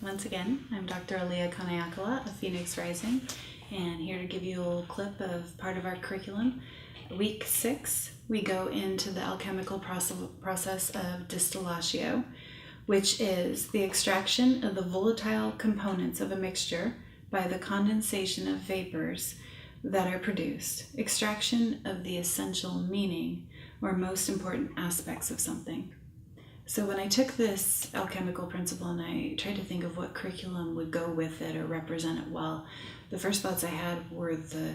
once again, I'm Dr. Alia Kaneaiakala of Phoenix Rising, and here to give you a little clip of part of our curriculum. Week 6, we go into the alchemical process of distillatio, which is the extraction of the volatile components of a mixture by the condensation of vapors that are produced. Extraction of the essential meaning or most important aspects of something. So when I took this alchemical principle and I tried to think of what curriculum would go with it or represent it well, the first thoughts I had were the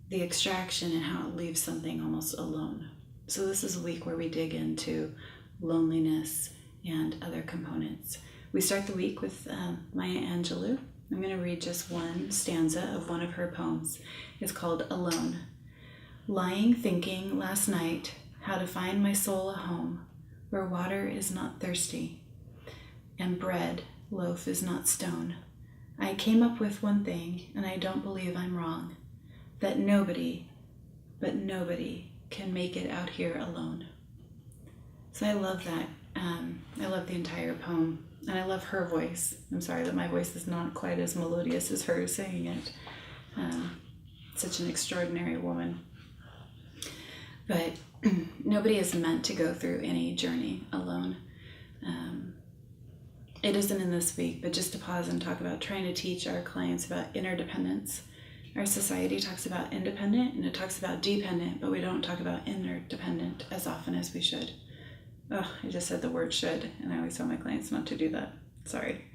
extraction and how it leaves something almost alone. So this is a week where we dig into loneliness and other components. We start the week with Maya Angelou. I'm going to read just one stanza of one of her poems. It's called Alone. Lying thinking last night how to find my soul a home where water is not thirsty and bread, loaf is not stone. I came up with one thing, and I don't believe I'm wrong, that nobody, but nobody, can make it out here alone. So I love that. I love the entire poem, and I love her voice. I'm sorry that my voice is not quite as melodious as her saying it. Such an extraordinary woman. But nobody is meant to go through any journey alone. It isn't in this week, but just to pause and talk about trying to teach our clients about interdependence. Our society talks about independent and it talks about dependent, but we don't talk about interdependent as often as we should. Oh, I just said the word should, and I always tell my clients not to do that. Sorry.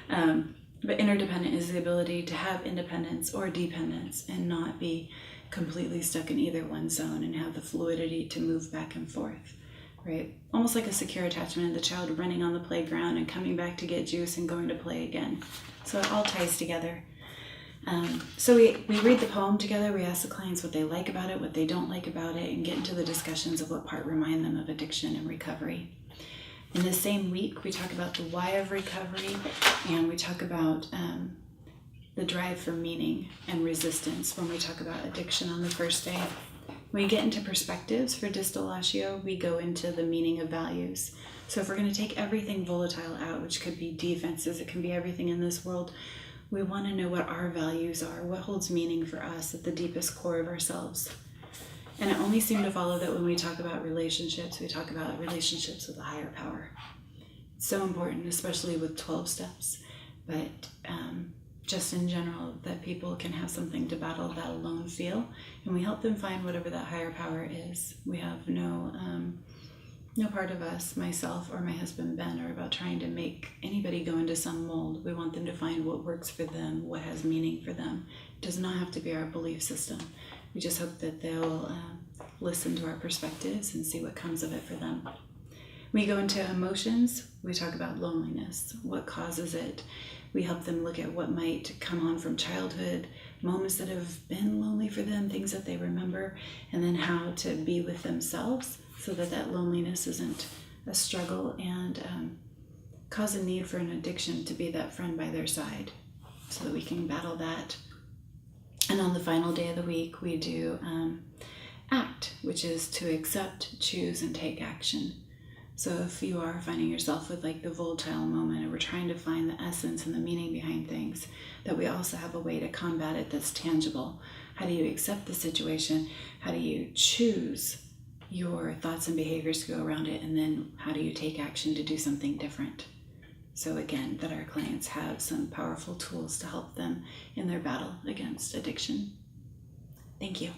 But interdependent is the ability to have independence or dependence and not be completely stuck in either one zone and have the fluidity to move back and forth, right? Almost like a secure attachment, the child running on the playground and coming back to get juice and going to play again. So it all ties together. So we read the poem together, we ask the clients what they like about it, what they don't like about it, and get into the discussions of what part remind them of addiction and recovery. In the same week, we talk about the why of recovery, and we talk about the drive for meaning and resistance when we talk about addiction on the first day. When we get into perspectives for distillatio, we go into the meaning of values. So if we're going to take everything volatile out, which could be defenses, it can be everything in this world, we want to know what our values are, what holds meaning for us at the deepest core of ourselves. And it only seemed to follow that when we talk about relationships, we talk about relationships with a higher power. It's so important, especially with 12 steps, but just in general, that people can have something to battle that alone feel, and we help them find whatever that higher power is. We have no part of us, myself or my husband Ben, are about trying to make anybody go into some mold. We want them to find what works for them, what has meaning for them. It does not have to be our belief system. We just hope that they'll listen to our perspectives and see what comes of it for them. We go into emotions. We talk about loneliness, what causes it. We help them look at what might come on from childhood, moments that have been lonely for them, things that they remember, and then how to be with themselves so that that loneliness isn't a struggle and cause a need for an addiction to be that friend by their side so that we can battle that. And on the final day of the week, we do ACT, which is to accept, choose, and take action. So if you are finding yourself with like the volatile moment, and we're trying to find the essence and the meaning behind things, that we also have a way to combat it that's tangible. How do you accept the situation? How do you choose your thoughts and behaviors to go around it? And then how do you take action to do something different? So again, that our clients have some powerful tools to help them in their battle against addiction. Thank you.